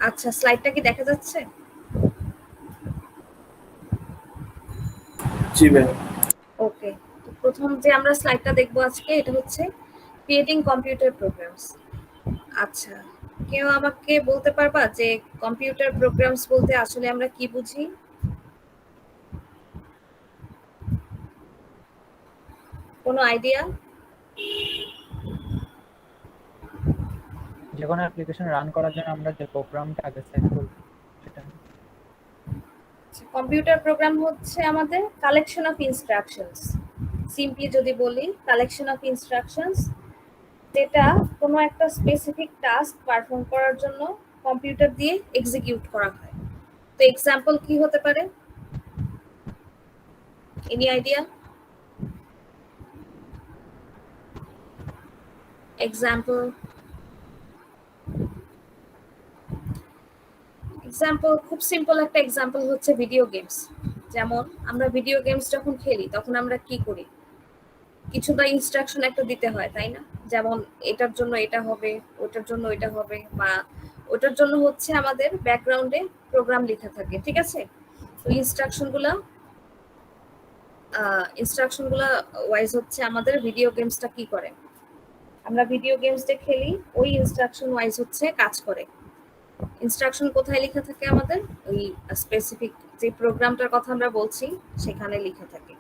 আচ্ছা, স্লাইডটা কি দেখা যাচ্ছে? জি ম্যাম। ওকে। তো প্রথম যে আমরা স্লাইডটা দেখবো আজকে এটা হচ্ছে ক্রিয়েটিং কম্পিউটার প্রোগ্রামস। আচ্ছা, কেউ আমাকে বলতে পারবা যে কম্পিউটার প্রোগ্রামস বলতে আসলে আমরা কি বুঝি? কোনো আইডিয়া? যে কোনো অ্যাপ্লিকেশন রান করার জন্য আমরা যে প্রোগ্রামটা আগে সেট করি সেটা। কম্পিউটার প্রোগ্রাম হচ্ছে আমাদের কালেকশন অফ ইনস্ট্রাকশনস। সিম্পলি যদি বলি কালেকশন অফ ইনস্ট্রাকশনস, যেটা কোনো একটা স্পেসিফিক টাস্ক পারফর্ম করার জন্য কম্পিউটার দিয়ে এক্সিকিউট করা হয়। তো এক্সাম্পল কি হতে পারে? Any idea? এক্সাম্পল খুব সিম্পল একটা এক্সাম্পল হচ্ছে ভিডিও গেমস। যেমন আমরা ভিডিও গেমস যখন খেলি তখন আমরা কি করি? কিছুটা ইনস্ট্রাকশন একটা দিতে হয়, তাই না? যেমন এটার জন্য এটা হবে, ওটার জন্য এটা হবে, বা ওটার জন্য হচ্ছে আমাদের ব্যাকগ্রাউন্ডে প্রোগ্রাম লেখা থাকে, ঠিক আছে? তো ইনস্ট্রাকশনগুলো ওয়াইজ হচ্ছে আমাদের ভিডিও গেমসটা কি করে, আমরা ভিডিও গেমস যে খেলি ওই ইনস্ট্রাকশন ওয়াইজ হচ্ছে কাজ করে। ইনস্ট্রাকশন কোথায় লেখা থাকে? আমাদের ওই স্পেসিফিক যে প্রোগ্রামটার কথা আমরা বলছি সেখানে লেখা থাকে।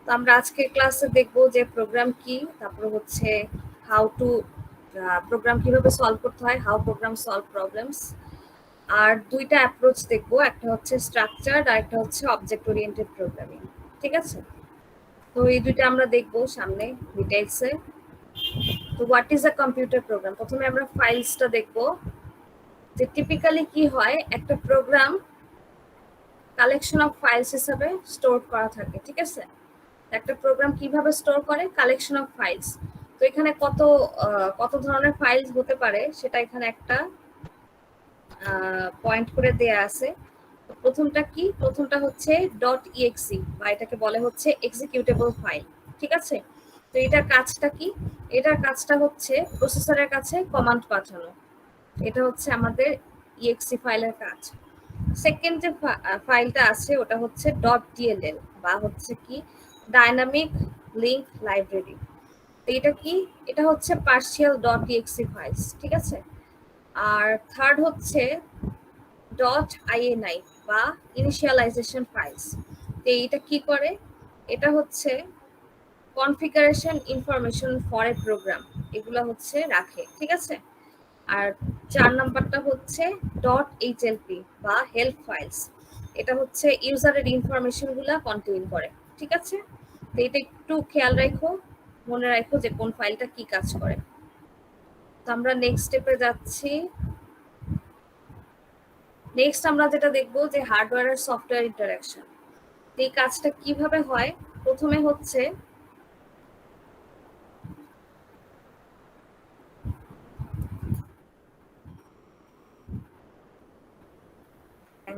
তো আমরা আজকে ক্লাসে দেখবো যে প্রোগ্রাম কি, তারপর হচ্ছে হাউ টু প্রোগ্রাম কিভাবে সলভ করতে হয়, হাউ প্রোগ্রাম সলভ প্রবলেমস। আর দুইটা অ্যাপ্রোচ দেখবো, একটা হচ্ছে স্ট্রাকচার্ড আর একটা হচ্ছে অবজেক্ট ওরিয়েন্টেড প্রোগ্রামিং, ঠিক আছে? তো এই দুইটা আমরা দেখবো সামনে ডিটেইলসে। তো what is a computer program? প্রথমে আমরা ফাইলসটা দেখবো যে টিপিক্যালি কি হয়, একটা প্রোগ্রাম কালেকশন অফ ফাইলস হিসাবে স্টোর করা থাকে, ঠিক আছে? একটা প্রোগ্রাম কিভাবে স্টোর করে? Collection of files. তো এখানে কত ধরনের ফাইলস হতে পারে সেটা এখানে একটা পয়েন্ট করে দেয়া আছে। প্রথমটা কি? প্রথমটা হচ্ছে .exe, বা এটাকে বলে হচ্ছে এক্সিকিউটেবল ফাইল, ঠিক আছে? তো এটার কাজটা কি? এটার কাজটা হচ্ছে প্রসেসরের কাছে কমান্ড পাঠানো। এটা হচ্ছে আমাদের exe ফাইলের কাজ। সেকেন্ড যে ফাইলটা আছে ওটা হচ্ছে .dll, বা হচ্ছে কি ডাইনামিক লিংক লাইব্রেরি। তো এটা কি? এটা হচ্ছে পার্শিয়াল .exe ফাইলস, ঠিক আছে? আর থার্ড হচ্ছে .ini, বা ইনিশিয়ালাইজেশন ফাইলস। তো এটা কি করে? এটা হচ্ছে configuration information for a program, এগুলো হচ্ছে রাখে, ঠিক আছে? আর 4 নাম্বারটা হচ্ছে .hlp, বা হেল্প ফাইলস। এটা হচ্ছে ইউজারের ইনফরমেশন গুলা কন্টেইন করে, ঠিক আছে? তো এটা একটু খেয়াল রাখো, মনে রাখো যে কোন ফাইলটা কি কাজ করে। তো আমরা নেক্সট স্টেপে যাচ্ছি। নেক্সট আমরা যেটা দেখবো যে হার্ডওয়্যার আর সফটওয়্যার ইন্টারাকশন। এই কাজটা কিভাবে হয়? প্রথমে হচ্ছে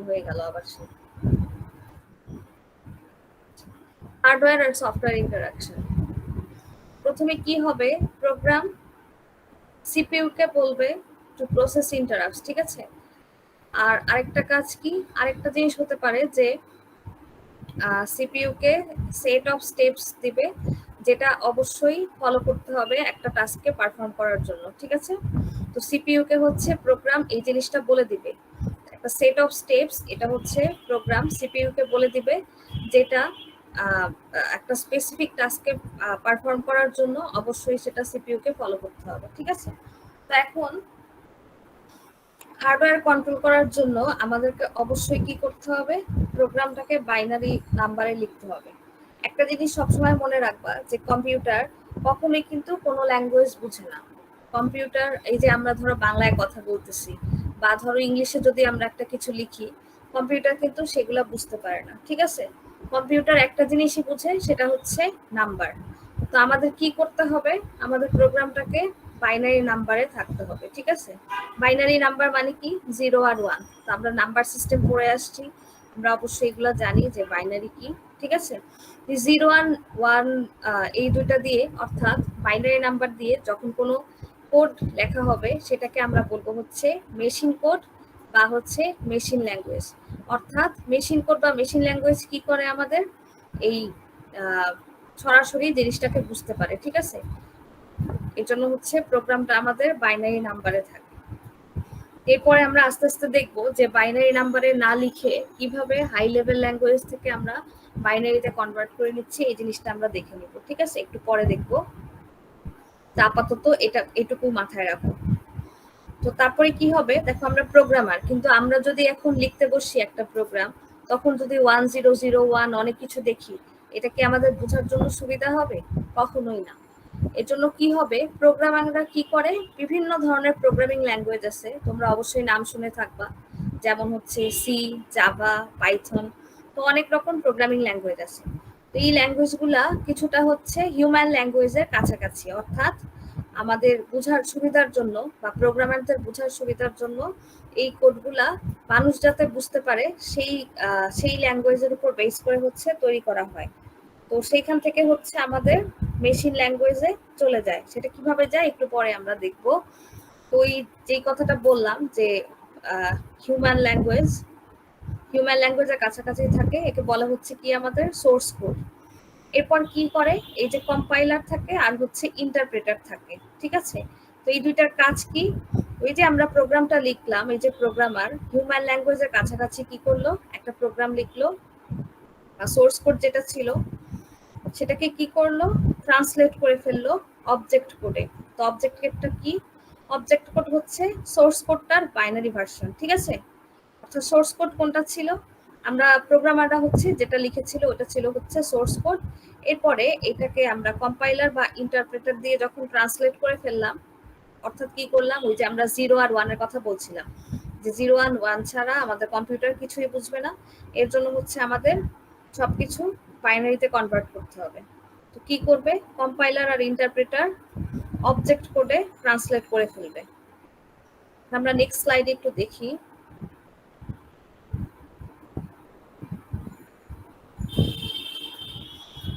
হয়ে গেল আবার হার্ডওয়্যার আর সফটওয়্যার ইন্টারাকশন। প্রথমে কি হবে? প্রোগ্রাম সিপিইউ কে বলবে টু প্রসেস ইন্টারাপ্টস, ঠিক আছে? আর আরেকটা কাজ কি? আরেকটা জিনিস হতে পারে যে CPU K set of steps দিবে, যেটা অবশ্যই ফলো করতে হবে একটা টাস্ককে পারফর্ম করার জন্য, ঠিক আছে? তো সিপিইউ কে হচ্ছে প্রোগ্রাম এই জিনিসটা বলে দিবে, একটা সেট অফ স্টেপস, এটা হচ্ছে প্রোগ্রাম সিপিইউ কে বলে দিবে, যেটা একটা স্পেসিফিক টাস্ককে পারফর্ম করার জন্য অবশ্যই সেটা সিপিইউ কে ফলো করতে হবে, ঠিক আছে? তো এখন হার্ডওয়্যার কন্ট্রোল করার জন্য আমাদেরকে অবশ্যই কি করতে হবে? প্রোগ্রামটাকে বাইনারি নাম্বারে লিখতে হবে। একটা জিনিস সবসময় মনে রাখবা যে কম্পিউটার কখনোই কিন্তু কোনো ল্যাঙ্গুয়েজ বুঝে না। কম্পিউটার, এই যে আমরা ধরো বাংলায় কথা বলতেছি বা ধরো ইংলিশে যদি আমরা একটা কিছু লিখি, কম্পিউটার কিন্তু সেগুলো বুঝতে পারে না, ঠিক আছে? কম্পিউটার একটা জিনিসই বুঝে, সেটা হচ্ছে নাম্বার। তো আমাদের কি করতে হবে? আমাদের প্রোগ্রামটাকে বাইনারি নাম্বারে থাকতে হবে, ঠিক আছে? বাইনারি নাম্বার মানে কি? 0 আর 1। তো আমরা নাম্বার সিস্টেম পড়ে আসছি, আমরা অবশ্যই এগুলো জানি যে বাইনারি কি, ঠিক আছে? 0 আর 1 এই দুইটা দিয়ে, অর্থাৎ বাইনারি নাম্বার দিয়ে যখন কোনো কোড লেখা হবে সেটাকে আমরা বলবো হচ্ছে মেশিন কোড বা হচ্ছে মেশিন ল্যাঙ্গুয়েজ। অর্থাৎ মেশিন কোড বা মেশিন ল্যাঙ্গুয়েজ কি করে আমাদের এই সরাসরি জিনিসটাকে বুঝতে পারে, ঠিক আছে। এর জন্য হচ্ছে প্রোগ্রামটা আমাদের বাইনারি নাম্বারে থাকে। এরপরে আমরা আস্তে আস্তে দেখবো যে বাইনারি নাম্বারে না লিখে কিভাবে হাই লেভেল ল্যাঙ্গুয়েজ থেকে আমরা বাইনারিতে কনভার্ট করে নিচ্ছি, এই জিনিসটা আমরা দেখে নিব, ঠিক আছে, একটু পরে দেখবো। আপাতত এটা এটুকু মাথায় রাখো। তো তারপরে কি হবে দেখো, আমরা প্রোগ্রামার, কিন্তু আমরা যদি এখন লিখতে বসি একটা প্রোগ্রাম, তখন যদি 1001 অনেক কিছু দেখি, এটা কি আমাদের বোঝার জন্য সুবিধা হবে? কখনোই না। এর জন্য কি হবে, প্রোগ্রামাররা কি করে, বিভিন্ন ধরনের প্রোগ্রামিং ল্যাঙ্গুয়েজ আছে, তোমরা অবশ্যই নাম শুনে থাকবা, যেমন হচ্ছে সি, জাভা, পাইথন, তো অনেক রকম প্রোগ্রামিং ল্যাঙ্গুয়েজ আছে। তো এই ল্যাঙ্গুয়েজগুলা কিছুটা হচ্ছে হিউম্যান ল্যাঙ্গুয়েজের কাছাকাছি, অর্থাৎ আমাদের বোঝার সুবিধার জন্য বা প্রোগ্রামারদের বোঝার সুবিধার জন্য এই কোডগুলা মানুষ যাতে বুঝতে পারে সেই ল্যাঙ্গুয়েজের উপর বেস করে হচ্ছে তৈরি করা হয়। তো সেইখান থেকে হচ্ছে আমাদের মেশিন ল্যাঙ্গুয়েজে চলে যায়। সেটা কিভাবে যায় একটু পরে আমরা দেখব। তো ওই যেই কথাটা বললাম যে হিউম্যান ল্যাঙ্গুয়েজের কাছাকাছি থাকে, একে বলা হচ্ছে কি আমাদের সোর্স কোড। এরপর কি করে, এই যে কম্পাইলার থাকে আর হচ্ছে ইন্টারপ্রেটার থাকে, ঠিক আছে। তো এই দুইটার কাজ কি, ওই যে আমরা প্রোগ্রামটা লিখলাম, এই যে প্রোগ্রামার হিউম্যান ল্যাঙ্গুয়েজের কাছাকাছি কি করলো, একটা প্রোগ্রাম লিখলো, সোর্স কোড যেটা ছিল সেটাকে কি করলো, ট্রান্সলেট করে ফেললো অবজেক্ট কোডে। তো অবজেক্ট কোডটা কি, অবজেক্ট কোড হচ্ছে সোর্স কোডটার বাইনারি ভার্সন, ঠিক আছে। অর্থাৎ সোর্স কোড কোনটা ছিল, আমরা প্রোগ্রামাররা হচ্ছে যেটা লিখেছিল ওটা ছিল হচ্ছে সোর্স কোড। এরপরে এটাকে আমরা কম্পাইলার বা ইন্টারপ্রেটার দিয়ে যখন ট্রান্সলেট করে ফেললাম, অর্থাৎ কি করলাম, ওই যে আমরা 0 আর 1 এর কথা বলছিলাম, যে 0 আর 1 ছাড়া আমাদের কম্পিউটার কিছুই বুঝবে না। এর জন্য হচ্ছে আমাদের সবকিছু বাইনারিতে কনভার্ট করতে হবে। তো কি করবে, কম্পাইলার আর ইন্টারপ্রেটার অবজেক্ট কোডে ট্রান্সলেট করে ফেলবে। আমরা নেক্সট স্লাইডে একটু দেখি।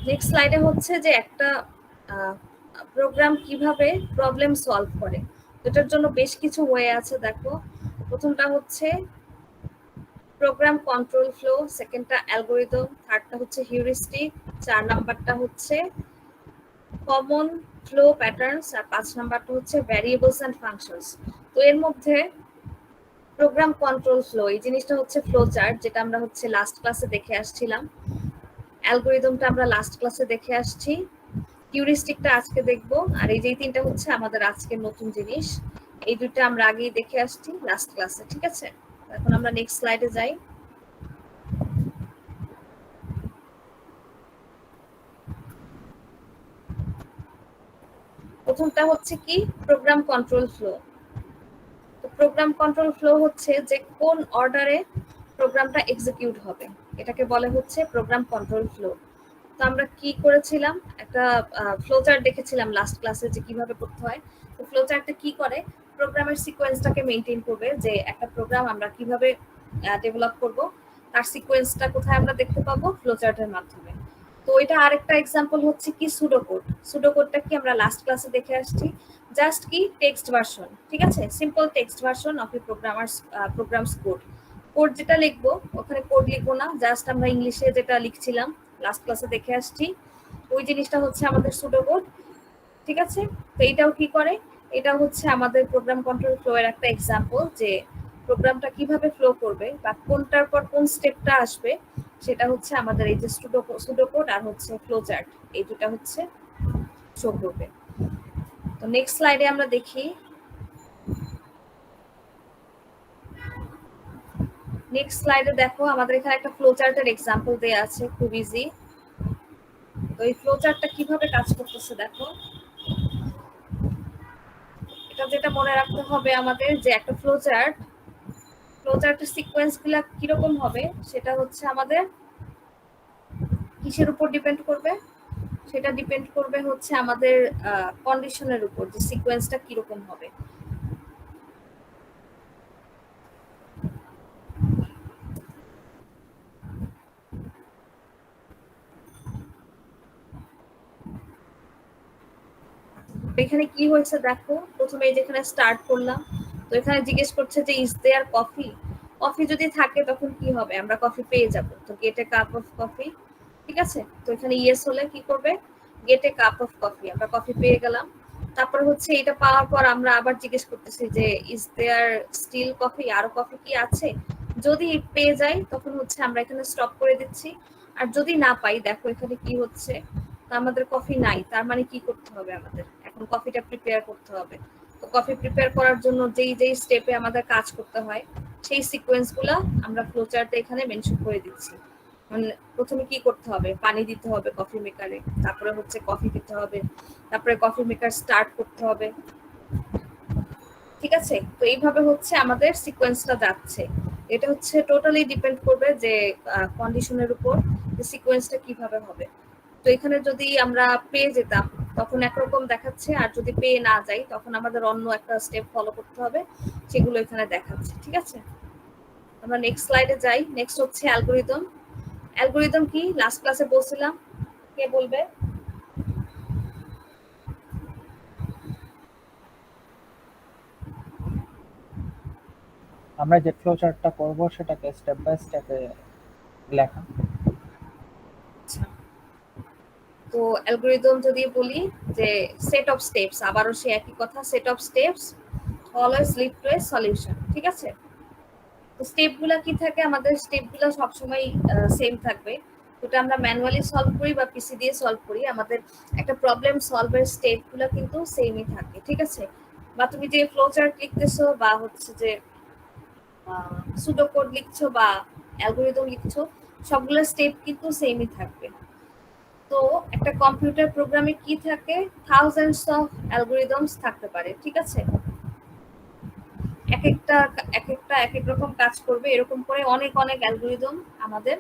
নেক্সট স্লাইডে হচ্ছে যে একটা প্রোগ্রাম কিভাবে প্রবলেম সলভ করে। এটার জন্য বেশ কিছু ওয়ে আছে, দেখো। প্রথমটা হচ্ছে প্রোগ্রাম কন্ট্রোল ফ্লো, সেকেন্ডটা অ্যালগরিদম, থার্ডটা হচ্ছে হিউরিস্টিক, 4 নাম্বারটা হচ্ছে কমন ফ্লো প্যাটার্নস, আর 5 নাম্বারটা হচ্ছে ভ্যারিয়েবলস এন্ড ফাংশনস। তো এর মধ্যে প্রোগ্রাম কন্ট্রোল ফ্লো, এই জিনিসটা হচ্ছে ফ্লো চার্ট, যেটা আমরা হচ্ছে লাস্ট ক্লাসে দেখে আসছিলাম। অ্যালগরিদমটা আমরা লাস্ট ক্লাসে দেখে আসছি, হিউরিস্টিকটা আজকে দেখবো, আর এই যে তিনটা হচ্ছে আমাদের আজকের নতুন জিনিস। এই দুইটা আমরা আগেই দেখে আসছি লাস্ট ক্লাসে, ঠিক আছে। এখন আমরা নেক্সট স্লাইডে যাই। প্রথমটা হচ্ছে কি, প্রোগ্রাম কন্ট্রোল ফ্লো। তো প্রোগ্রাম কন্ট্রোল ফ্লো হচ্ছে যে কোন অর্ডারে প্রোগ্রামটা এক্সিকিউট হবে, এটাকে বলে হচ্ছে প্রোগ্রাম কন্ট্রোল ফ্লো। তো আমরা কি করেছিলাম, একটা ফ্লো চার্ট দেখেছিলাম লাস্ট ক্লাসে যে কিভাবে করতে হয়। তো ফ্লো চার্টটা কি করে, প্রোগ্রামের সিকোয়েন্সটাকে মেইনটেইন করবে, যে একটা প্রোগ্রাম আমরা কিভাবে ডেভেলপ করব, তার সিকোয়েন্সটা কোথায় আমরা দেখতে পাবো, ফ্লো চার্টের মাধ্যমে। তো এটা আরেকটা এক্সাম্পল হচ্ছে কি সুডোকোড। সুডোকোডটা কি আমরা লাস্ট ক্লাসে দেখে আসছি, জাস্ট কি টেক্সট ভার্সন, ঠিক আছে, simple text version of A programs code. Code যেটা লিখবো ওখানে কোড লিখবো না, জাস্ট আমরা ইংলিশে যেটা লিখছিলাম লাস্ট ক্লাসে দেখে আসছি, ওই জিনিসটা হচ্ছে আমাদের সুডোকোড, ঠিক আছে। তো এইটাও কি করে, এটা হচ্ছে আমাদের প্রোগ্রাম কন্ট্রোল ফ্লো এর একটা এক্সাম্পল, যে প্রোগ্রামটা কিভাবে ফ্লো করবে বা কোনটার পর কোন স্টেপটা আসবে, সেটা হচ্ছে আমাদের এই যে সুডোকোড আর হচ্ছে ফ্লো চার্ট, এই দুটা হচ্ছে শো করবে। তো নেক্সট স্লাইডে আমরা দেখি। নেক্সট স্লাইডে দেখো, আমাদের এখানে একটা ফ্লো চার্টের এক্সাম্পল দেয়া আছে, খুব ইজি। তো এই ফ্লো চার্টটা কিভাবে কাজ করতেছে দেখো। এটা যেটা মনে রাখতে হবে আমাদের, যে একটা ফ্লো চার্টের সিকোয়েন্স গুলা কিরকম হবে, সেটা হচ্ছে আমাদের কিসের উপর ডিপেন্ড করবে, সেটা ডিপেন্ড করবে হচ্ছে আমাদের কন্ডিশনের উপর, যে সিকোয়েন্সটা কিরকম হবে। এখানে কি হয়েছে দেখো, প্রথমে যেখানে স্টার্ট করলাম, তো এখানে জিজ্ঞেস করছে যে ইজ দেয়ার কফি। কফি যদি থাকে তখন কি হবে, আমরা কফি পেয়ে যাব, তো gate A cup of coffee, ঠিক আছে। তো এখানে ইয়েস হলে কি করবে, gate A cup of coffee, আমরা কফি পেয়ে গেলাম। তারপরে হচ্ছে এটা পাওয়ার পর আমরা আবার জিজ্ঞেস করতেছি যে ইজ দেয়ার স্টিল কফি, আরো কফি কি আছে। যদি পেয়ে যাই তখন হচ্ছে আমরা এখানে স্টপ করে দিচ্ছি। আর যদি না পাই, দেখো এখানে কি হচ্ছে, আমাদের কফি নাই, তার মানে কি করতে হবে, আমাদের এখন কফিটা প্রিপেয়ার করতে হবে। তো কফি প্রিপেয়ার করার জন্য যেই যেই স্টেপে আমাদের কাজ করতে হয় সেই সিকোয়েন্স গুলা আমরা ফ্লোচার্টে এখানে মেনশন করে দিচ্ছি। মানে প্রথমে কি করতে হবে, পানি দিতে হবে কফি মেকারে, তারপরে হচ্ছে কফি দিতে হবে, তারপরে কফি মেকার স্টার্ট করতে হবে, ঠিক আছে। তো এইভাবে হচ্ছে আমাদের সিকোয়েন্সটা যাচ্ছে। এটা হচ্ছে টোটালি ডিপেন্ড করবে যে কন্ডিশনের উপর, যে সিকোয়েন্সটা কিভাবে হবে। তো এখানে যদি আমরা পেয়ে যেতাম তখন একরকম দেখাচ্ছে, আর যদি পেয়ে না যাই তখন আমাদের অন্য একটা স্টেপ ফলো করতে হবে, সেগুলো এখানে দেখাচ্ছে, ঠিক আছে। আমরা নেক্সট স্লাইডে যাই। নেক্সট হচ্ছে অ্যালগরিদম। অ্যালগরিদম কি লাস্ট ক্লাসে বলছিলাম, কে বলবে? আমরা যে ফ্লো চার্টটা করব সেটাকে স্টেপ বাই স্টেপে লেখা। আচ্ছা, তো অ্যালগরিদম যদি বলি যে সেট অফ স্টেপস, আবারও সে একই কথা, set of steps always lead to a solution, ঠিক আছে। তো স্টেপগুলো কি থাকে, আমাদের স্টেপগুলো সবসময় সেম থাকবে। ওটা আমরা ম্যানুয়ালি সলভ করি বা পিসি দিয়ে সলভ করি, আমাদের একটা প্রবলেম সলভের স্টেপগুলো কিন্তু সেমই থাকে, ঠিক আছে। বা তুমি যে ফ্লো চার্ট লিখতেছো বা হচ্ছে যে সুডো কোড লিখছো বা অ্যালগরিদম লিখছো, সবগুলোর স্টেপ কিন্তু সেমই থাকবে। তো একটা কম্পিউটার প্রোগ্রামে কি থাকে, থাউজেন্ডস অফ অ্যালগরিদমস থাকতে পারে, ঠিক আছে। এক একটা এক এক রকম কাজ করবে, এরকম করে অনেক অনেক অ্যালগরিদম আমাদের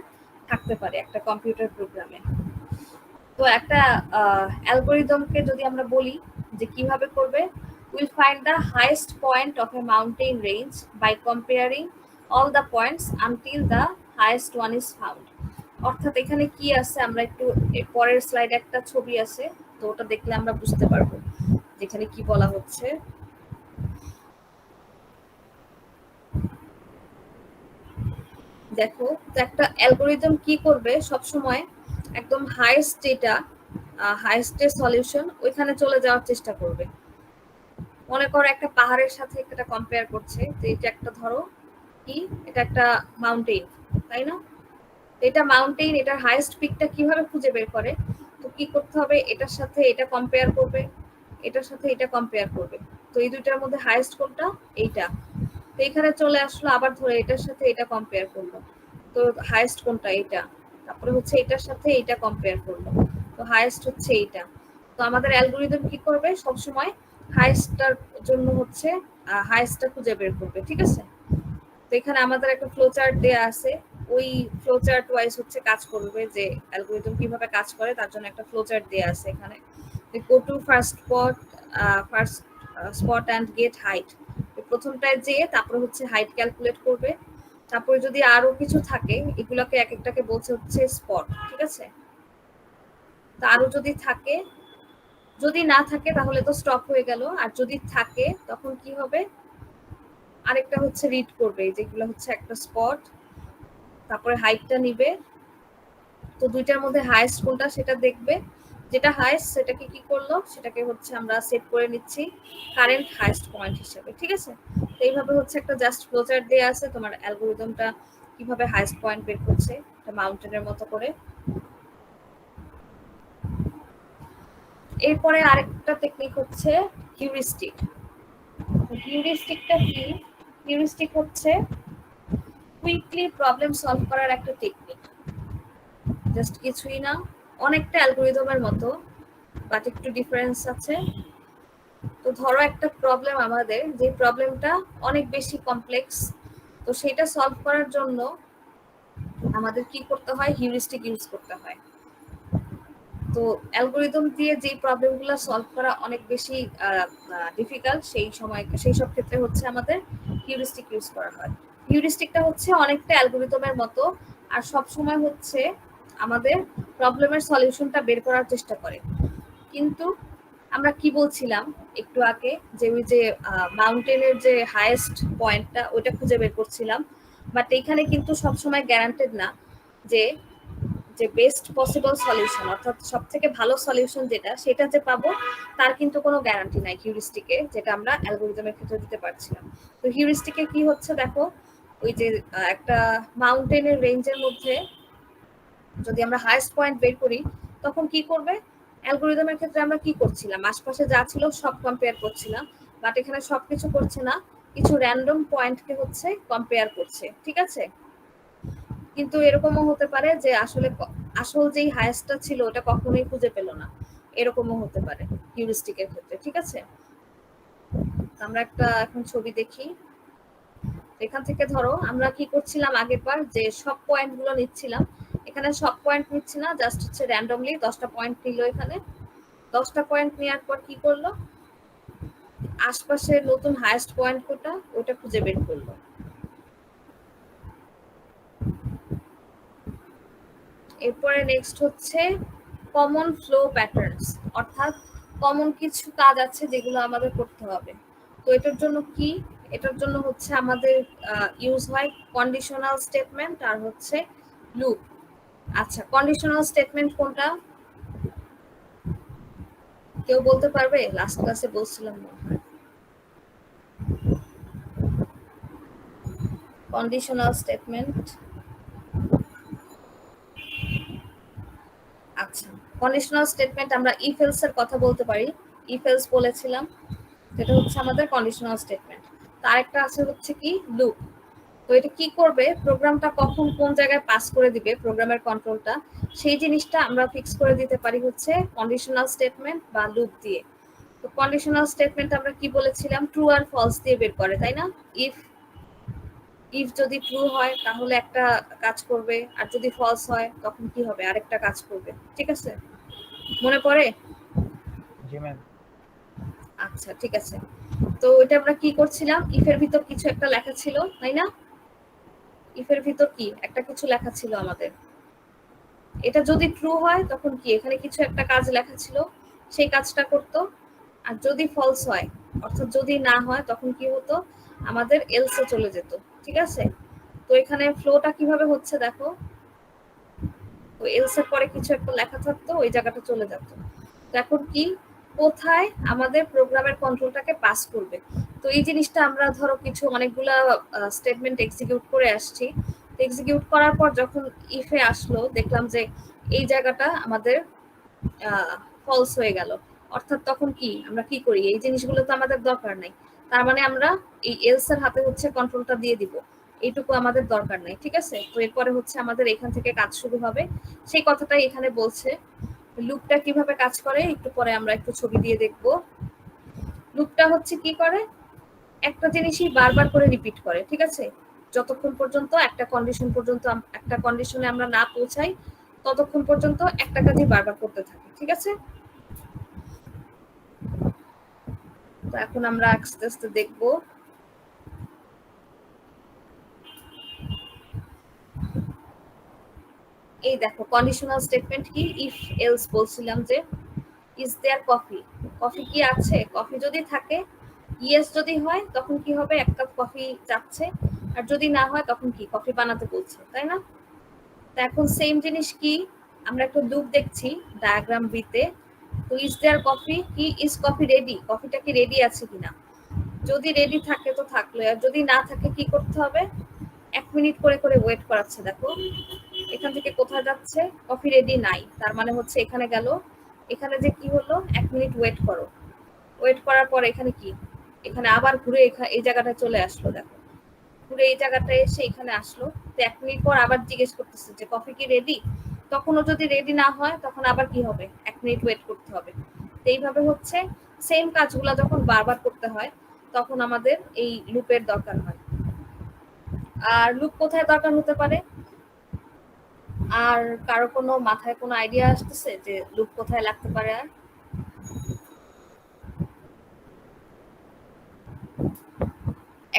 থাকতে পারে একটা কম্পিউটার প্রোগ্রামে। তো একটা অ্যালগরিদমকে যদি আমরা বলি যে কিভাবে করবে, will find the highest point of a mountain range by comparing all the points until the highest one is found. অর্থাৎ এখানে কি আছে, আমরা একটু পরের স্লাইডে একটা ছবি আছে, তো ওটা দেখলে আমরা বুঝতে পারবো যেখানে কি বলা হচ্ছে। দেখো, তো একটা অ্যালগরিদম কি করবে, সব সময় একদম হাইয়েস্ট যেটা, হাইয়েস্টের সলিউশন ওইখানে চলে যাওয়ার চেষ্টা করবে। মনে করো একটা পাহাড়ের সাথে একটা কম্পেয়ার করছে, তো এটা একটা ধরো কি, এটা একটা মাউন্টেন, তাই না। এটা মাউন্টেন, এটার হাইয়েস্ট পিকটা কিভাবে খুঁজে বের করে, তো কি করতে হবে, এটার সাথে এটা কম্পেয়ার করবে, এটার সাথে এটা কম্পেয়ার করবে। তো এই দুইটার মধ্যে হাইয়েস্ট কোনটা, এইটা। তো এখানে চলে আসলো, আবার ধরে এটার সাথে এটা কম্পেয়ার করলো, তো হাইয়েস্ট কোনটা, এটা। তারপরে হচ্ছে এটার সাথে এটা কম্পেয়ার করলো, তো হাইয়েস্ট হচ্ছে এইটা। তো আমাদের অ্যালগরিদম কি করবে, সবসময় হাইয়েস্টটার জন্য হচ্ছে হাইয়েস্টটা খুঁজে বের করবে, ঠিক আছে। তো এখানে আমাদের একটা ফ্লো চার্ট দেয়া আছে, ওই ফ্লো চার্ট ওয়াইজ হচ্ছে কাজ করবে, যে অ্যালগরিদম কিভাবে কাজ করে তার জন্য একটা ফ্লো চার্ট দেয়া আছে এখানে। Go to first spot and get height. প্রথমটায় যেয়ে তারপরে হচ্ছে হাইট ক্যালকুলেট করবে, তারপরে যদি আরো কিছু থাকে, এগুলোকে এক একটাকে বলছে হচ্ছে স্পট, ঠিক আছে। তো আরো যদি থাকে, যদি না থাকে তাহলে তো স্টপ হয়ে গেল, আর যদি থাকে তখন কি হবে, আরেকটা হচ্ছে রিড করবে, যেগুলো হচ্ছে একটা স্পট, তারপরে হাইটটা নিবে। তো দুইটার মধ্যে হাইয়েস্ট কোনটা সেটা দেখবে, যেটা হাইয়েস্ট সেটাকে কি করলো, সেটাকে হচ্ছে আমরা সেট করে নিচ্ছি কারেন্ট হাইয়েস্ট পয়েন্ট হিসেবে, ঠিক আছে। তো এইভাবে হচ্ছে একটা জাস্ট ফ্লোচার্ট দেয়া আছে, তোমার অ্যালগরিদমটা কিভাবে হাইয়েস্ট পয়েন্ট বের করছে, একটা মাউন্টেনের মতো করে। এরপরে আরেকটা টেকনিক হচ্ছে হিউরিস্টিক। হিউরিস্টিকটা কি, হিউরিস্টিক হচ্ছে কুইকলি প্রবলেম সলভ করার একটা টেকনিক, জাস্ট কিছুই না, অনেকটা অ্যালগরিদমের মতো, বাট একটু ডিফারেন্স আছে। তো ধরো একটা প্রবলেম, আমাদের যে প্রবলেমটা অনেক বেশি কমপ্লেক্স, তো সেটা সলভ করার জন্য আমাদের কি করতে হয়, হিউরিস্টিক ইউজ করতে হয়। তো অ্যালগরিদম দিয়ে যে প্রবলেমগুলো সলভ করা অনেক বেশি ডিফিকাল্ট, সেই সব ক্ষেত্রে হচ্ছে আমাদের হিউরিস্টিক ইউজ করা হয়। হিউরিস্টিকটা হচ্ছে অনেকটা অ্যালগরিদমের মতো, আর সব সময় হচ্ছে আমাদের প্রবলেমের সলিউশনটা বের করার চেষ্টা করে। কিন্তু আমরা কি বলছিলাম একটু আগে, যে ওই যে মাউন্টেনের যে হাইয়েস্ট পয়েন্টটা ওইটা খুঁজে বের করছিলাম, বাট এখানে কিন্তু সবসময় গ্যারান্টেড না যে যে বেস্ট পসিবল সলিউশন, অর্থাৎ সব থেকে ভালো সলিউশন যেটা সেটা যে পাবো তার কিন্তু কোনো গ্যারান্টি নাই হিউরিস্টিকে, যেটা আমরা অ্যালগোরিদমের ক্ষেত্রে দিতে পারছিলাম। তো হিউরিস্টিকে কি হচ্ছে দেখো, ওই যে একটা মাউন্টেনের রেঞ্জের মধ্যে যদি আমরা হাইয়েস্ট পয়েন্ট বের করি তখন কি করবে, অ্যালগোরিদমের ক্ষেত্রে আমরা কি করছিলাম, আশপাশে যা ছিল সব কম্পেয়ার করছিলাম, বাট এখানে সবকিছু করছে না, কিছু র্যান্ডম পয়েন্টকে হচ্ছে কম্পেয়ার করছে, ঠিক আছে। কিন্তু এরকমও হতে পারে যে আসলে আসল যেই হাইয়েস্টটা ছিল ওটা কখনোই খুঁজে পেল না, এরকমও হতে পারে হিউরিস্টিকের ক্ষেত্রে, ঠিক আছে। আমরা একটা এখন ছবি দেখি। এখান থেকে ধরো আমরা কি করছিলাম আগের বার, যে সব পয়েন্ট গুলো নিচ্ছিলাম, এখানে সব পয়েন্ট নিচ্ছি না, জাস্ট হচ্ছে র্যান্ডমলি 10টা পয়েন্ট নিল। এখানে 10টা পয়েন্ট নেওয়ার পর কি করলো, আশপাশের নতুন হাইয়েস্ট পয়েন্ট কোনটা ওটা খুঁজে বের করলো। এরপরে নেক্সট হচ্ছে কমন ফ্লো প্যাটার্নস, অর্থাৎ কমন কিছু কাজ আছে যেগুলো আমাদের করতে হবে। তো এটার জন্য কি, এটার জন্য হচ্ছে আমাদের ইউজ হয় কন্ডিশনাল স্টেটমেন্ট আর হচ্ছে লুপ। আচ্ছা, কন্ডিশনাল স্টেটমেন্ট কোনটা কেউ বলতে পারবে? লাস্ট ক্লাসে বলছিলাম মনে হয়। কন্ডিশনাল স্টেটমেন্ট, আচ্ছা কন্ডিশনাল স্টেটমেন্ট আমরা ইফ এলস এর কথা বলতে পারি। ইফ এলস বলেছিলাম, যেটা হচ্ছে আমাদের কন্ডিশনাল স্টেটমেন্ট। তার একটা আছে হচ্ছে কি লুপ। তো এটা কি করবে, প্রোগ্রামটা কখন কোন জায়গায় পাস করে দিবে, প্রোগ্রামের কন্ট্রোলটা সেই জিনিসটা আমরা ফিক্স করে দিতে পারি হচ্ছে কন্ডিশনাল স্টেটমেন্ট বা লুপ দিয়ে। তো কন্ডিশনাল স্টেটমেন্ট আমরা কি বলেছিলাম, ট্রু আর ফলস দিয়ে বের করে, তাই না। ইফ ইফ যদি ট্রু হয় তাহলে একটা কাজ করবে, আর যদি ফলস হয় তখন কি হবে, আরেকটা কাজ করবে, ঠিক আছে, মনে পড়ে? জি ম্যাম। আচ্ছা ঠিক আছে। তো এটা আমরা কি করছিলাম, ইফের ভিতর কিছু একটা লেখা ছিল, তাই না। ইফের ভিতর কি একটা কিছু লেখা ছিল আমাদের, এটা যদি ট্রু হয় তখন কি এখানে কিছু একটা কাজ লেখা ছিল, সেই কাজটা করতো। আর যদি ফলস হয়, অর্থাৎ যদি না হয়, তখন কি হতো, আমাদের এলসে চলে যেত, ঠিক আছে। তো এখানে ফ্লোটা কিভাবে হচ্ছে দেখো, তো এলস এর পরে কিছু একটা লেখা থাকতো, ওই জায়গাটা চলে যেত। তো এখন কি, কোথায় আমাদের প্রোগ্রামের কন্ট্রোলটাকে পাস করবে। তো এই জিনিসটা আমরা ধরো কিছু অনেকগুলা স্টেটমেন্ট এক্সিকিউট করে আসছি। এক্সিকিউট করার পর যখন ইফে আসলো, দেখলাম যে এই জায়গাটা আমাদের ফলস হয়ে গেল। অর্থাৎ তখন কি আমরা কি করি, এই জিনিসগুলো তো আমাদের দরকার নাই, তার মানে আমরা এই এলস এর হাতে হচ্ছে কন্ট্রোলটা দিয়ে দিব, এইটুকু আমাদের দরকার নাই, ঠিক আছে। তো এরপরে হচ্ছে আমাদের এখান থেকে কাজ শুরু হবে, সেই কথাটাই এখানে বলছে। লুপটা কিভাবে কাজ করে একটু পরে আমরা একটু ছবি দিয়ে দেখব। লুপটা হচ্ছে কি করে, একটা জিনিসই বারবার করে রিপিট করে, ঠিক আছে। যতক্ষণ পর্যন্ত একটা কন্ডিশন পর্যন্ত একটা কন্ডিশনে আমরা না পৌঁছাই, ততক্ষণ পর্যন্ত একটা কাজই বারবার করতে থাকে, ঠিক আছে। তো এখন আমরা আস্তে আস্তে দেখবো। এই দেখো কন্ডিশনাল স্টেটমেন্ট কি, ইফ এলস বলছিলাম যে ইজ দেয়ার কফি, কফি কি আছে, কফি যদি থাকে, ইয়েস যদি হয় তখন কি হবে, এক কাপ কফি চাচ্ছে, আর যদি না হয় তখন কি কফি বানাতে বলছে, তাই না। তো এখন সেম জিনিস কি, আমরা একটা লুপ দেখছি ডায়াগ্রাম বিতে। তো ইজ দেয়ার কফি কি, ইজ কফি রেডি, কফিটা কি রেডি আছে কিনা, যদি রেডি থাকে তো থাকলো, আর যদি না থাকে কি করতে হবে, 1 মিনিট করে করে ওয়েট করাচ্ছে। দেখো এখান থেকে কোথায় যাচ্ছে, কফি রেডি নাই, তার মানে হচ্ছে এখানে গেল, এখানে যে কি হলো, 1 মিনিট ওয়েট করো। ওয়েট করার পর এখানে কি, এখানে আবার ঘুরে এই জায়গাটা চলে আসলো, দেখো ঘুরে এই জায়গাটা এসে এখানে আসলো। তো 1 মিনিট পর আবার জিজ্ঞেস করতেছে যে কফি কি রেডি, তখনও যদি রেডি না হয় তখন আবার কি হবে, 1 মিনিট ওয়েট করতে হবে। তো এইভাবে হচ্ছে সেম কাজগুলা যখন বারবার করতে হয় তখন আমাদের এই লুপের দরকার হয়। আর লুপ কোথায় দরকার হতে পারে, আর কারো কোনো মাথায় কোনো আইডিয়া আসতেছে যে লুপ কোথায় লাগতে পারে? আর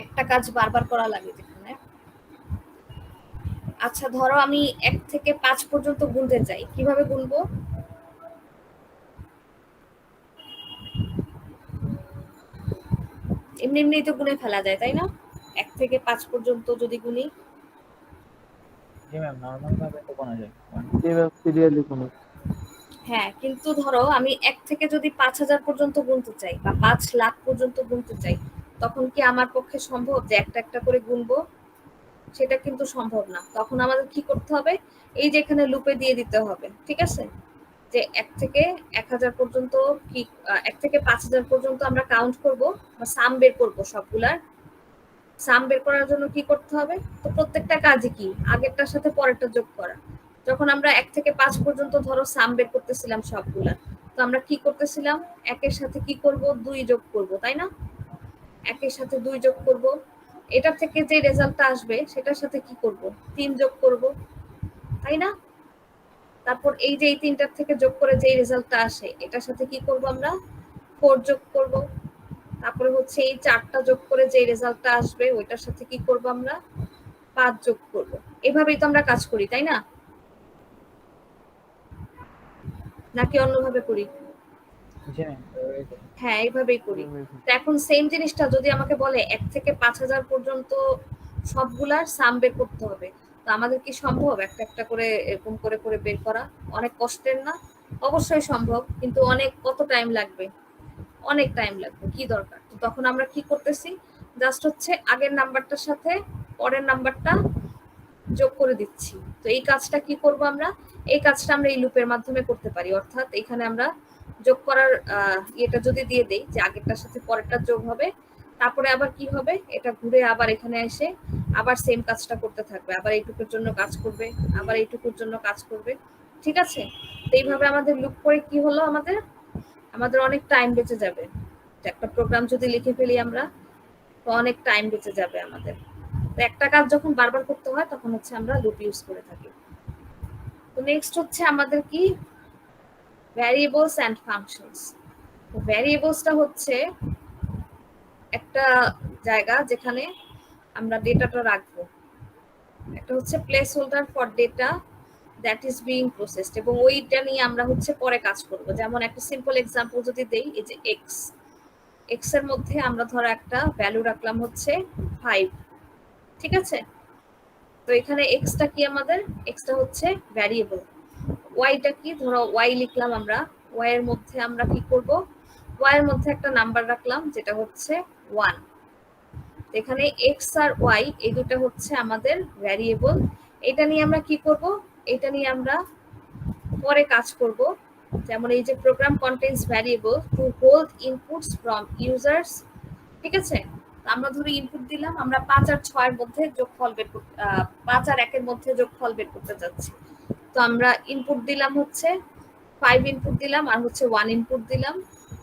একটা কাজ বারবার করা লাগে যেখানে, আচ্ছা ধরো আমি 1 থেকে 5 পর্যন্ত গুনতে চাই, কিভাবে গুনবো? এমনি এমনি তো গুনে ফেলা যায়, তাই না। 1 থেকে 5 পর্যন্ত যদি গুনি, জি ম্যাম, নরমাল ভাবে তো গোনা যায়। জি ম্যাম, সিরিয়ালি কোনো। হ্যাঁ, কিন্তু ধরো আমি 1 থেকে যদি 5,000 পর্যন্ত গুনতে চাই বা 5 লাখ পর্যন্ত গুনতে চাই, তখন কি আমার পক্ষে সম্ভব যে একটা একটা করে গুনবো? সেটা কিন্তু সম্ভব না। তখন আমাদের কি করতে হবে? এই যে এখানে লুপে দিয়ে দিতে হবে। ঠিক আছে? যে 1 থেকে 1000 পর্যন্ত কি 1 থেকে 5000 পর্যন্ত আমরা কাউন্ট করব বা সাম বের করব সবগুলার। সাম বের করার জন্য কি করতে হবে? তো প্রত্যেকটা কাজই কি? আগেরটার সাথে পরেরটা যোগ করা। যখন আমরা 1 থেকে 5 পর্যন্ত ধরো সাম বের করতেছিলাম সবগুলা, তো আমরা কি করতেছিলাম? 1 এর সাথে কি করব? 2 যোগ করব, তাই না? 1 এর সাথে 2 যোগ করব। এটা থেকে যে রেজাল্টটা আসবে সেটার সাথে কি করব? 3 যোগ করব, তাই না? তারপর এই যে এই 3টার থেকে যোগ করে যে রেজাল্টটা আসে এটার সাথে কি করব আমরা? 4 যোগ করব। তারপরে হচ্ছে এই 4টা যোগ করে যে রেজাল্টটা আসবে ওইটার সাথে কি করব আমরা? 5 যোগ করব। এভাবেই তো আমরা কাজ করি, তাই না? নাকি অন্যভাবে করি? জি ম্যাম, এভাবেই করি। হ্যাঁ, এইভাবেই করি। তো এখন সেম জিনিসটা যদি আমাকে বলে 1 থেকে 5000 পর্যন্ত সবগুলার সাম বের করতে হবে, তো আমাদের কি সম্ভব একটা একটা করে এরকম করে করে বের করা? অনেক কষ্টের না? অবশ্যই সম্ভব, কিন্তু অনেক কত টাইম লাগবে? অনেক টাইম লাগবে। কি দরকার? তো তখন আমরা কি করতেছি? জাস্ট হচ্ছে আগের নাম্বারটার সাথে পরের নাম্বারটা যোগ করে দিচ্ছি। তো এই কাজটা কি করব আমরা? এই কাজটা আমরা এই লুপের মাধ্যমে করতে পারি। অর্থাৎ এখানে আমরা যোগ করার ইয়েটা যদি দিয়ে দেই যে আগেরটার সাথে পরেরটা যোগ হবে, তারপরে আবার কি হবে? এটা ঘুরে আবার এখানে এসে আবার সেম কাজটা করতে থাকবে। আবার এইটুকুর জন্য কাজ করবে, আবার এইটুকুর জন্য কাজ করবে। ঠিক আছে? তো এইভাবে আমাদের লুপ করে কি হলো আমাদের? আমাদের অনেক টাইম বেঁচে যাবে। যে একটা প্রোগ্রাম যদি লিখে ফেলি আমরা, তো অনেক টাইম বেঁচে যাবে আমাদের। তো একটা কাজ যখন বারবার করতে হয় তখন হচ্ছে আমরা লুপ ইউজ করে থাকি। তো নেক্সট হচ্ছে আমাদের কি? Variables and functions. তো ভ্যারিয়েবলসটা হচ্ছে একটা জায়গা যেখানে আমরা ডেটাটা রাখবো। একটা হচ্ছে place holder for data that is being processed, এবং ওইটা নিয়ে আমরা হচ্ছে পরে কাজ করব। যেমন একটা সিম্পল এক্সাম্পল যদি দেই, এই যে এক্স, এক্স এর মধ্যে আমরা ধরো একটা ভ্যালু রাখলাম হচ্ছে 5। ঠিক আছে? তো এখানে এক্সটা কি আমাদের? এক্সটা হচ্ছে ভ্যারিয়েবল। ওয়াইটা কি? ধরো ওয়াই লিখলাম আমরা। ওয়াই এর মধ্যে আমরা কি করব? ওয়াই এর মধ্যে একটা নাম্বার রাখলাম যেটা হচ্ছে 1। এখানে এক্স আর ওয়াই এই দুটো হচ্ছে আমাদের ভ্যারিয়েবল। এটা নিয়ে আমরা কি করব? এটা নিয়ে আমরা পরে কাজ করব। যেমন এই যে program contains variable to hold inputs from users. ঠিক আছে? আমরা ধরো ইনপুট দিলাম, আমরা 5 আর 6 এর মধ্যে যোগফল বের করতে 5 আর 1 এর মধ্যে যোগফল বের করতে যাচ্ছি। তো আমরা ইনপুট দিলাম হচ্ছে 5 ইনপুট দিলাম আর হচ্ছে 1 ইনপুট দিলাম।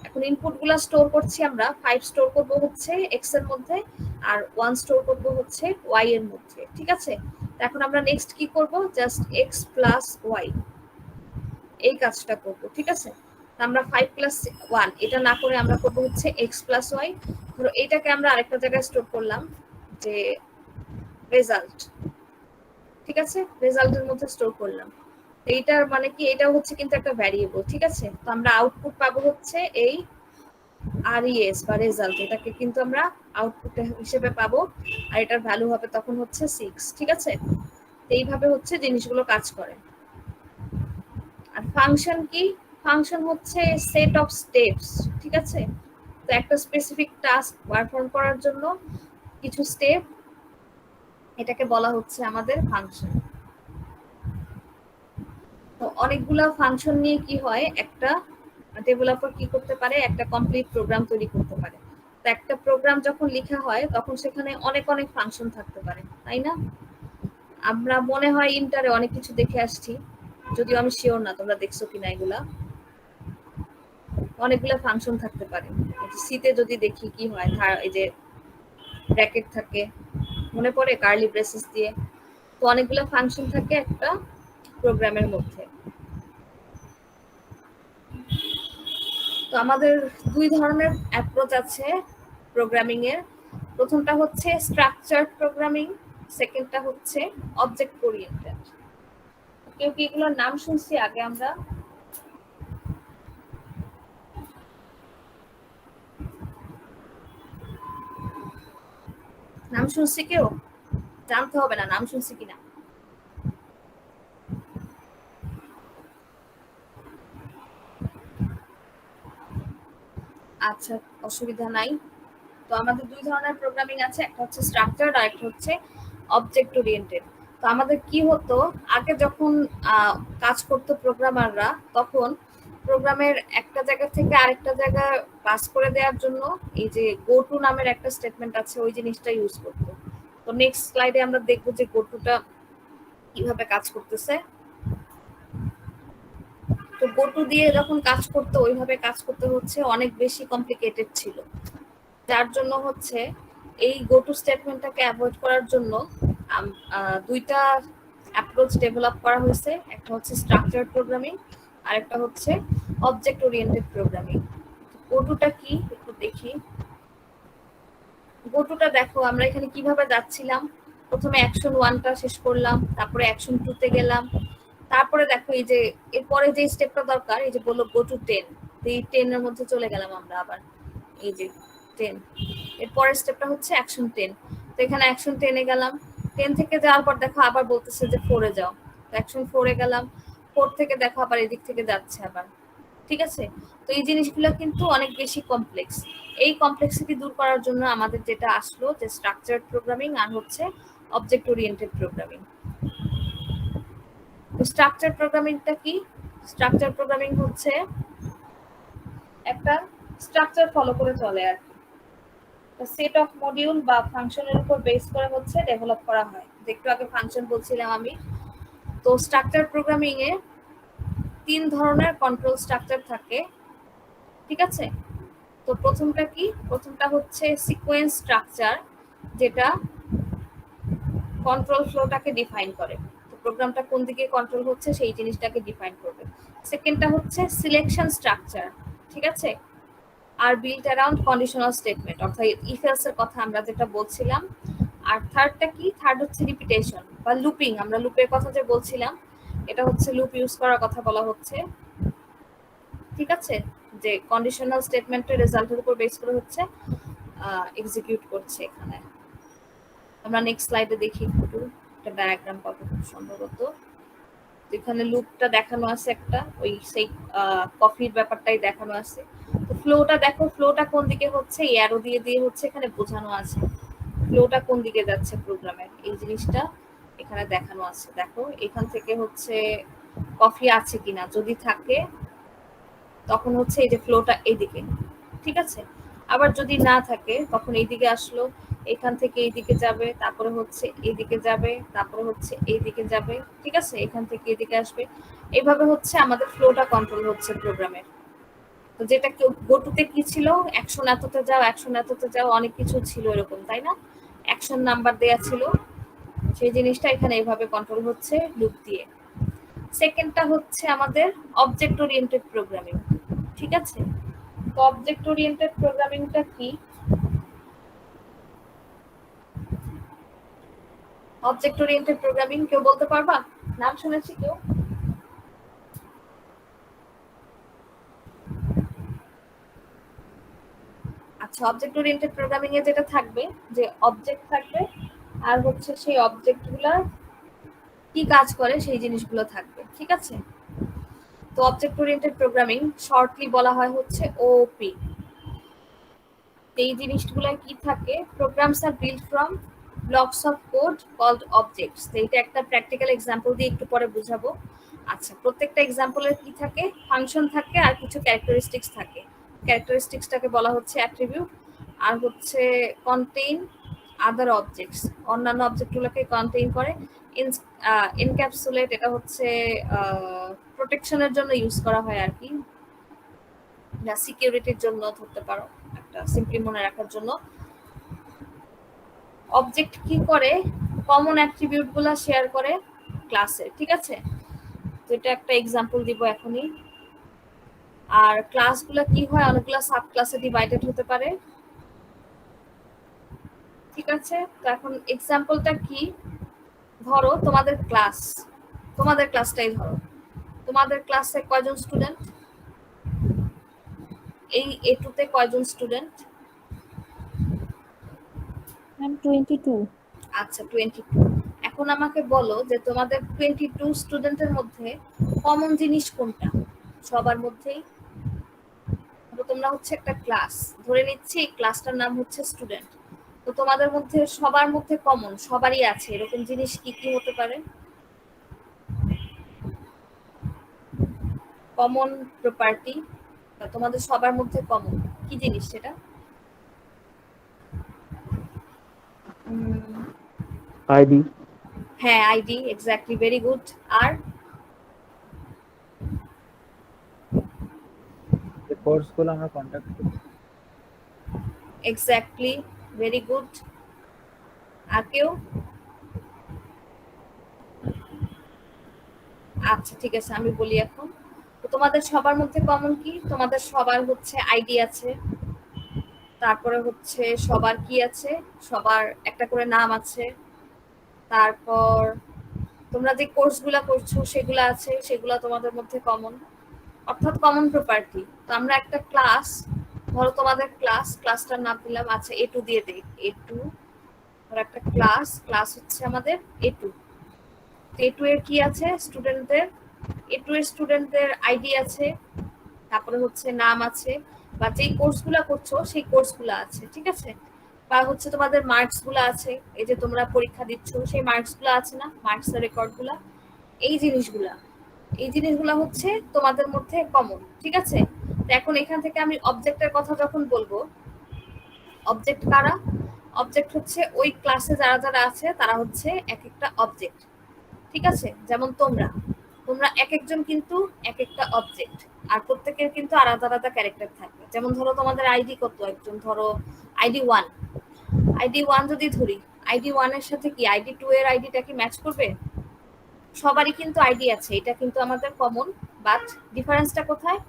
এখন ইনপুটগুলো স্টোর করছি আমরা। 5 স্টোর করব হচ্ছে x এর মধ্যে আর 1 স্টোর করব হচ্ছে y এর মধ্যে। ঠিক আছে? তো এখন আমরা নেক্সট কি করব? জাস্ট x প্লাস y এই কাজটা করব। ঠিক আছে? আমরা 5 প্লাস 1 এটা না করে আমরা করব হচ্ছে x প্লাস y। ধরো এটাকে আমরা আরেকটা জায়গায় স্টোর করলাম যে রেজাল্ট। ঠিক আছে? রেজাল্টের মধ্যে স্টোর করলাম। এইটার মানে কি? এটা হচ্ছে কিন্তু একটা ভ্যারিয়েবল। ঠিক আছে? তো আমরা আউটপুট পাবো হচ্ছে এই res বা রেজাল্ট। এটাকে কিন্তু আমরা আউটপুট হিসেবে পাবো আর এটার ভ্যালু হবে তখন হচ্ছে 6। ঠিক আছে? এইভাবে হচ্ছে জিনিসগুলো কাজ করে। আর ফাংশন কি? ফাংশন হচ্ছে সেট অফ স্টেপস। ঠিক আছে? তো একটা স্পেসিফিক টাস্ক পারফর্ম করার জন্য কিছু স্টেপ, এটাকে বলা হচ্ছে আমাদের ফাংশন। তো অনেকগুলা ফাংশন নিয়ে কি হয়? একটা ডেভেলপার কি করতে পারে? একটা কমপ্লিট প্রোগ্রাম তৈরি করতে পারে। তো একটা প্রোগ্রাম যখন লেখা হয় তখন সেখানে অনেক অনেক ফাংশন থাকতে পারে, তাই না? আমরা মনে হয় ইন্টারে অনেক কিছু দেখে আসছি, যদিও আমি শিওর না তোমরা দেখছো কিনা এগুলা। অনেকগুলা ফাংশন থাকতে পারে। সিতে যদি দেখি কি হয়, এই যে ব্র্যাকেট থাকে, মনে পড়ে কার্লি ব্রেসেস দিয়ে। তো অনেকগুলা ফাংশন থাকে একটা প্রোগ্রামের মধ্যে। তো আমাদের দুই ধরনের অ্যাপ্রোচ আছে প্রোগ্রামিং এর। প্রথমটা হচ্ছে স্ট্রাকচারড প্রোগ্রামিং, সেকেন্ডটা হচ্ছে অবজেক্ট ওরিয়েন্টেড। কেউ কি এগুলোর নাম শুনছি আগে? আমরা নাম শুনছি? কেউ জানতে হবে না নাম শুনছি কিনা। আচ্ছা, অসুবিধা নাই। তো আমাদের দুই ধরনের প্রোগ্রামিং আছে, একটা হচ্ছে স্ট্রাকচারড আর একটা হচ্ছে অবজেক্ট ওরিয়েন্টেড। তো আমাদের কি হতো, আগে যখন কাজ করতো প্রোগ্রামাররা, তখন প্রোগ্রামের একটা জায়গা থেকে আরেকটা জায়গায় পাস করে দেওয়ার জন্য এই যে গো টু নামের একটা স্টেটমেন্ট আছে, ওই জিনিসটা ইউজ করতো। তো নেক্সট স্লাইডে আমরা দেখবো যে গো টুটা কিভাবে কাজ করতেছে। তো গো টু দিয়ে যখন কাজ করতো, ওইভাবে কাজ করতে হচ্ছে অনেক বেশি কমপ্লিকেটেড ছিল, যার জন্য হচ্ছে এই গো টু স্টেটমেন্টটাকে অ্যাভয়েড করার জন্য দুইটা অ্যাপ্রোচ ডেভেলপ করা হয়েছে। একটা হচ্ছে স্ট্রাকচারড প্রোগ্রামিং আর একটা হচ্ছে অবজেক্ট ওরিয়েন্টেড প্রোগ্রামিং। গো টুটা কি একটু দেখি। গো টুটা দেখো আমরা এখানে কিভাবে যাচ্ছিলাম, প্রথমে অ্যাকশন 1টা শেষ করলাম, তারপরে অ্যাকশন 2তে গেলাম, তারপরে দেখো এই যে এরপরে যে স্টেপটা দরকার, এই যে বললো গো টু 10, এই 10 এর মধ্যে চলে গেলাম আমরা আবার, এই যে 10। এর পরের স্টেপটা হচ্ছে অ্যাকশন 10। তো এখানে অ্যাকশন 10 এ গেলাম, 10 থেকে যাওয়ার পর দেখো আবার বলতেছে যে 4 এ যাও, তো অ্যাকশন 4 এ গেলাম, 4 থেকে দেখো আবার এদিক থেকে যাচ্ছে আবার। ঠিক আছে, তো এই জিনিসগুলো কিন্তু অনেক বেশি কমপ্লেক্স। এই কমপ্লেক্সিটি দূর করার জন্য আমাদের যেটা আসলো যে স্ট্রাকচারড প্রোগ্রামিং আর হচ্ছে অবজেক্ট ওরিয়েন্টেড প্রোগ্রামিং। তো স্ট্রাকচার প্রোগ্রামিংটা কি? স্ট্রাকচার প্রোগ্রামিং হচ্ছে একটা স্ট্রাকচার ফলো করে চলে আর কি, সেট অফ মডিউল বা ফাংশনের উপর বেস করে হচ্ছে ডেভেলপ করা হয়। একটু আগে ফাংশন বলছিলাম আমি। তো স্ট্রাকচার প্রোগ্রামিং এ 3 ধরনের কন্ট্রোল স্ট্রাকচার থাকে। ঠিক আছে, তো প্রথমটা কি? প্রথমটা হচ্ছে সিকোয়েন্স স্ট্রাকচার, যেটা কন্ট্রোল ফ্লোটাকে ডিফাইন করে, তো প্রোগ্রামটা কোন দিকে কন্ট্রোল হচ্ছে সেই জিনিসটাকে ডিফাইন করবে। সেকেন্ডটা হচ্ছে সিলেকশন স্ট্রাকচার, ঠিক আছে, আর বিল্ট অ্যারাউন্ড কন্ডিশনাল স্টেটমেন্ট, অর্থাৎ ইফ এলস এর কথা আমরা যেটা বলছিলাম। আর থার্ডটা কি? থার্ড হচ্ছে রিপিটেশন বা লুপিং, আমরা লুপের কথা যে বলছিলাম, এটা হচ্ছে লুপ ইউজ করার কথা বলা হচ্ছে। ঠিক আছে, যে কন্ডিশনাল স্টেটমেন্টের রেজাল্টের উপর বেস করে হচ্ছে এক্সিকিউট করছে এখানে। আমরা নেক্সট স্লাইডে দেখি একটু একটা ডায়াগ্রাম পাবো খুব সম্ভবত, যেখানে লুপটা দেখানো আছে একটা, ওই সেই কফির ব্যাপারটাই দেখানো আছে। তো ফ্লোটা দেখো, ফ্লোটা কোন দিকে হচ্ছে, অ্যারো দিয়ে দিয়ে হচ্ছে এখানে বোঝানো আছে ফ্লোটা কোন দিকে যাচ্ছে প্রোগ্রামের, এই জিনিসটা এখানে দেখানো আছে। দেখো এখান থেকে হচ্ছে কফি আছে কিনা, যদি থাকে তখন হচ্ছে এই যে ফ্লোটা এইদিকে। ঠিক আছে, আবার যদি না থাকে তখন এইদিকে আসলো, এখান থেকে এইদিকে যাবে, তারপরে হচ্ছে এইদিকে যাবে, তারপরে হচ্ছে এইদিকে যাবে। ঠিক আছে, এখান থেকে এদিকে আসবে, এইভাবে হচ্ছে আমাদের ফ্লোটা কন্ট্রোল হচ্ছে প্রোগ্রামের। তো যেটা গোটুতে কি ছিল, অ্যাকশন এততে যাও, অ্যাকশন এততে যাও, অনেক কিছু ছিল এরকম, তাই না? অ্যাকশন নাম্বার দেয়া ছিল, সেই জিনিসটা এখানে এইভাবে কন্ট্রোল হচ্ছে লুপ দিয়ে। সেকেন্ডটা হচ্ছে আমাদের অবজেক্ট ওরিয়েন্টেড প্রোগ্রামিং। ঠিক আছে, তো অবজেক্ট ওরিয়েন্টেড প্রোগ্রামিংটা কি? অবজেক্ট ওরিয়েন্টেড প্রোগ্রামিং কেউ বলতে পারবা? নাম শুনেছি কেউ? আচ্ছা, অবজেক্ট ওরিয়েন্টেড প্রোগ্রামিং এ যেটা থাকবে, যে অবজেক্ট থাকবে আর হচ্ছে সেই অবজেক্টগুলা কি কাজ করে সেই জিনিসগুলো থাকবে। ঠিক আছে, তো অবজেক্ট ওরিয়েন্টেড প্রোগ্রামিং শর্টলি বলা হয় হচ্ছে ওপি। এই জিনিসগুলো কি থাকে? Programs are build from blocks of code called objects. তো এটা একটা প্র্যাকটিক্যাল এক্সাম্পল দিয়ে একটু পরে বুঝাবো। আচ্ছা, প্রত্যেকটা এক্সাম্পলের কি থাকে? ফাংশন থাকে আর কিছু ক্যারেক্টারিস্টিক্স থাকে। ক্যারেক্টারিস্টিক্সটাকে বলা হচ্ছে অ্যাট্রিবিউট, আর হচ্ছে কন্টেইন আদার অবজেক্টস, অন্যান্য অবজেক্টগুলোকে কন্টেইন করে। এনক্যাপসুলেট, এটা হচ্ছে প্রোটেকশনের জন্য ইউজ করা হয় আর কি, না সিকিউরিটির জন্য ধরতে পারো, একটা সিম্পলি মনে রাখার জন্য। অবজেক্ট কি করে? কমন অ্যাট্রিবিউট গুলা শেয়ার করে ক্লাসে। ঠিক আছে, তো এটা একটা এক্সাম্পল দিব এখনই। আর ক্লাসগুলো কি হয়? অনেকগুলো সাব ক্লাসে ডিভাইডেড হতে পারে। ঠিক আছে, তো এখন এক্সাম্পলটা কি? ধরো তোমাদের ক্লাস, তোমাদের ক্লাসটাই ধরো, তোমাদের ক্লাসে কয়জন স্টুডেন্ট? এই A2 তে কয়জন স্টুডেন্ট? ম্যাম 22। আচ্ছা, 22। এখন আমাকে বলো যে তোমাদের 22 স্টুডেন্টের মধ্যে কমন জিনিস কোনটা সবার মধ্যেই? তোমরা হচ্ছে একটা ক্লাস, ধরে নিচ্ছি এই ক্লাসটার নাম হচ্ছে স্টুডেন্ট। তো তোমাদের মধ্যে সবার মধ্যে কমন সবারই আছে এরকম জিনিস কি কি হতে পারে? কমন প্রপার্টি তোমাদের সবার মধ্যে কমন কি জিনিস সেটা? আইডি। হ্যাঁ, আইডি, এক্স্যাক্টলি, ভেরি গুড। আর যে কোর্সগুলো আমরা কন্টাক্ট করি। Exactly, very good. আর কেউ? আচ্ছা ঠিক আছে, আমি বলি এখন। তো তোমাদের সবার মধ্যে কমন কি? তোমাদের সবার হচ্ছে আইডি আছে, তারপরে হচ্ছে সবার কি আছে, সবার একটা করে নাম আছে, তারপর তোমরা যে কোর্সগুলা করছো সেগুলো আছে, সেগুলো তোমাদের মধ্যে কমন, অর্থাৎ কমন প্রপার্টি। তো আমরা একটা ক্লাস, ধরো তোমাদের ক্লাসটার নাম দিলাম, আচ্ছা A2 দিয়ে দেই, A2, ধরো একটা ক্লাস হচ্ছে আমাদের A2। A2 এর কি আছে? স্টুডেন্টদের, A2 এর স্টুডেন্টদের আইডি আছে, তারপরে হচ্ছে নাম আছে, বা যেই কোর্সগুলা করছো সেই কোর্সগুলা আছে, ঠিক আছে? বা হচ্ছে তোমাদের মার্কসগুলা আছে, এই যে তোমরা পরীক্ষা দিচ্ছ সেই মার্কসগুলা আছে না, মার্কসের রেকর্ডগুলা, এই জিনিসগুলা হচ্ছে তোমাদের মধ্যে কমন, ঠিক আছে? তো এখন এখান থেকে আমি অবজেক্টের কথা যখন বলবো, অবজেক্ট কারা? অবজেক্ট হচ্ছে ওই ক্লাসে যারা যারা আছে তারা হচ্ছে এক একটা অবজেক্ট, ঠিক আছে? যেমন তোমরা এক একজন কিন্তু এক একটা অবজেক্ট, আর প্রত্যেকের কিন্তু আলাদা আলাদা ক্যারেক্টার থাকবে। যেমন ধরো তোমাদের আইডি কত, একজন ধরো আইডি 1 যদি ধরি, আইডি 1 এর সাথে কি আইডি 2 এর আইডিটা কি ম্যাচ করবে? সবারই কিন্তু আইডি আছে, এটা কিন্তু আমাদের কমন, বাট ডিফারেন্সটা কোথায়?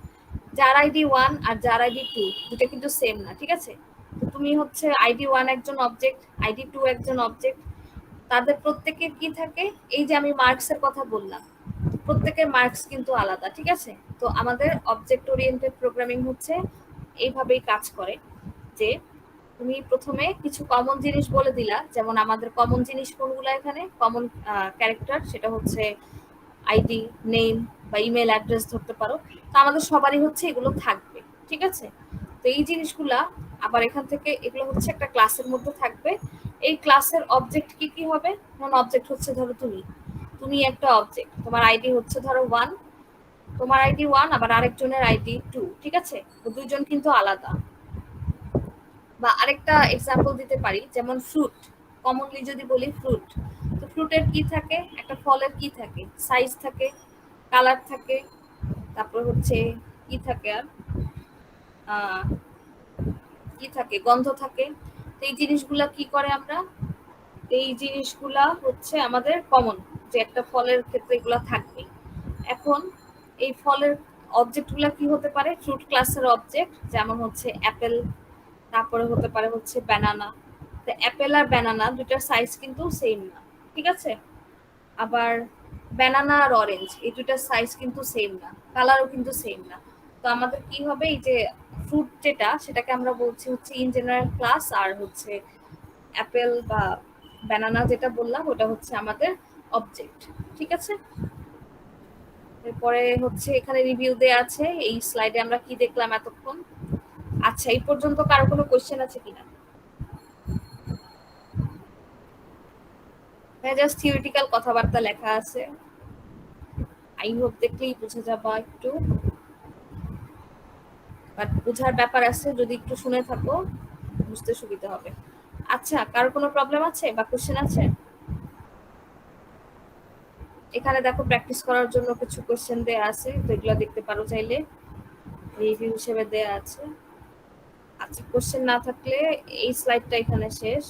যার আইডি 1 আর যার আইডি 2 দুটো কিন্তু সেম না, ঠিক আছে? তো তুমি হচ্ছে আইডি 1 একজন অবজেক্ট, আইডি 2 একজন অবজেক্ট, তাদের প্রত্যেকের কি থাকে? এই যে আমি মার্কসের কথা বললাম, প্রত্যেকের মার্কস কিন্তু আলাদা, ঠিক আছে? তো আমাদের অবজেক্ট ওরিয়েন্টেড প্রোগ্রামিং হচ্ছে এইভাবেই কাজ করে, যে তুমি প্রথমে কিছু কমন জিনিস বলে দিলা, যেমন আমাদের কমন জিনিস কোনগুলো, এখানে কমন ক্যারেক্টার, সেটা হচ্ছে আইডি, নেম বা ইমেল অ্যাড্রেস ধরতে পারো। তো আমাদের সবারই হচ্ছে এগুলো থাকবে, ঠিক আছে? তো এই জিনিসগুলা আবার এখান থেকে এগুলো হচ্ছে একটা ক্লাসের মধ্যে থাকবে। এই ক্লাসের অবজেক্ট কি কি হবে? যেমন অবজেক্ট হচ্ছে ধরো তুমি একটা অবজেক্ট, তোমার আইডি হচ্ছে ধরো 1, তোমার আইডি 1 আবার আরেকজনের আইডি 2, ঠিক আছে? তো দুইজন কিন্তু আলাদা। বা আরেকটা এক্সাম্পল দিতে পারি, যেমন ফ্রুট, কমনলি যদি বলি ফ্রুট, তো ফ্রুটের কি থাকে? একটা ফলের কি থাকে? সাইজ থাকে, কালার থাকে, তারপর হচ্ছে কি থাকে, আর কি থাকে, গন্ধ থাকে। তো এই জিনিসগুলা কি করে আমরা? এই জিনিসগুলা হচ্ছে আমাদের কমন, যে একটা ফলের ক্ষেত্রে এগুলা থাকবে। এখন এই ফলের অবজেক্টগুলা কি হতে পারে? ফ্রুট ক্লাসের অবজেক্ট, যেমন হচ্ছে অ্যাপেল, তারপরে হতে পারে হচ্ছে ব্যানানা। তো অ্যাপেল আর ব্যানানা দুটার সাইজ কিন্তু সেম না, ঠিক আছে? আবার ব্যানানা আর অরেঞ্জ, এই দুটার সাইজ কিন্তু সেম না, কালারও কিন্তু সেম না। তো আমাদের কি হবে? এই যে ফ্রুট যেটা, সেটাকে আমরা বলছি হচ্ছে ইন জেনারেল ক্লাস, আর হচ্ছে অ্যাপেল বা ব্যানানা যেটা বললাম ওটা হচ্ছে আমাদের অবজেক্ট, ঠিক আছে? এরপরে হচ্ছে এখানে রিভিউ দেয়া আছে, এই স্লাইডে আমরা কি দেখলাম এতক্ষণ। আচ্ছা, এই পর্যন্ত কারো কোনো কোশ্চেন আছে কিনা? হ্যাঁ, জাস্ট থিওরিটিক্যাল কথাবার্তা লেখা আছে, আই হোপ দেখলেই বুঝে যাবা একটু, বাট বুঝার ব্যাপার আছে, যদি একটু শুনে থাকো বুঝতে সুবিধা হবে। আচ্ছা, কারো কোনো প্রবলেম আছে বা কোশ্চেন আছে? এখানে দেখো প্র্যাকটিস করার জন্য কিছু কোশ্চেন দেয়া আছে, তো এগুলো দেখতে পারো চাইলে, রিভিউ হিসেবে দেয়া আছে। আচ্ছা, কোশ্চেন না থাকলে এই স্লাইডটা এখানে শেষ।